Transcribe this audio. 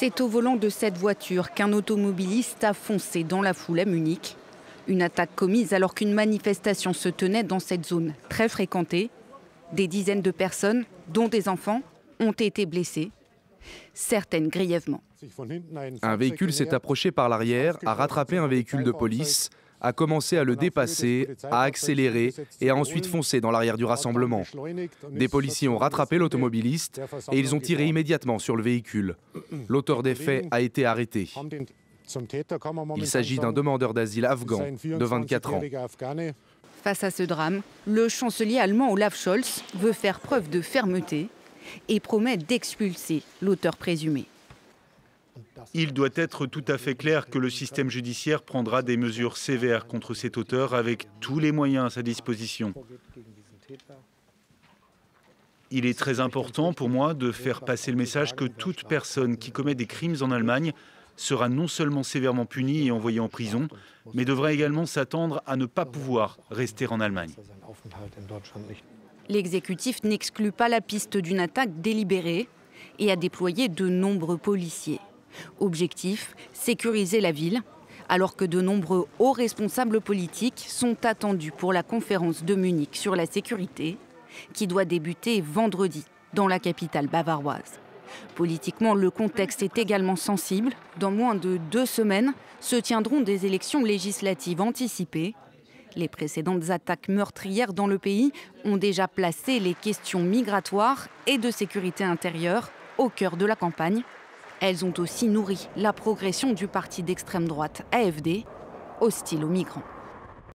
C'est au volant de cette voiture qu'un automobiliste a foncé dans la foule à Munich. Une attaque commise alors qu'une manifestation se tenait dans cette zone très fréquentée. Des dizaines de personnes, dont des enfants, ont été blessées, certaines grièvement. Un véhicule s'est approché par l'arrière, a rattrapé un véhicule de police, a commencé à le dépasser, a accéléré et a ensuite foncé dans l'arrière du rassemblement. Des policiers ont rattrapé l'automobiliste et ils ont tiré immédiatement sur le véhicule. L'auteur des faits a été arrêté. Il s'agit d'un demandeur d'asile afghan de 24 ans. Face à ce drame, le chancelier allemand Olaf Scholz veut faire preuve de fermeté et promet d'expulser l'auteur présumé. Il doit être tout à fait clair que le système judiciaire prendra des mesures sévères contre cet auteur avec tous les moyens à sa disposition. Il est très important pour moi de faire passer le message que toute personne qui commet des crimes en Allemagne sera non seulement sévèrement punie et envoyée en prison, mais devra également s'attendre à ne pas pouvoir rester en Allemagne. L'exécutif n'exclut pas la piste d'une attaque délibérée et a déployé de nombreux policiers. Objectif, sécuriser la ville, alors que de nombreux hauts responsables politiques sont attendus pour la conférence de Munich sur la sécurité, qui doit débuter vendredi dans la capitale bavaroise. Politiquement, le contexte est également sensible. Dans moins de 2 semaines, se tiendront des élections législatives anticipées. Les précédentes attaques meurtrières dans le pays ont déjà placé les questions migratoires et de sécurité intérieure au cœur de la campagne. Elles ont aussi nourri la progression du parti d'extrême droite AfD, hostile aux migrants.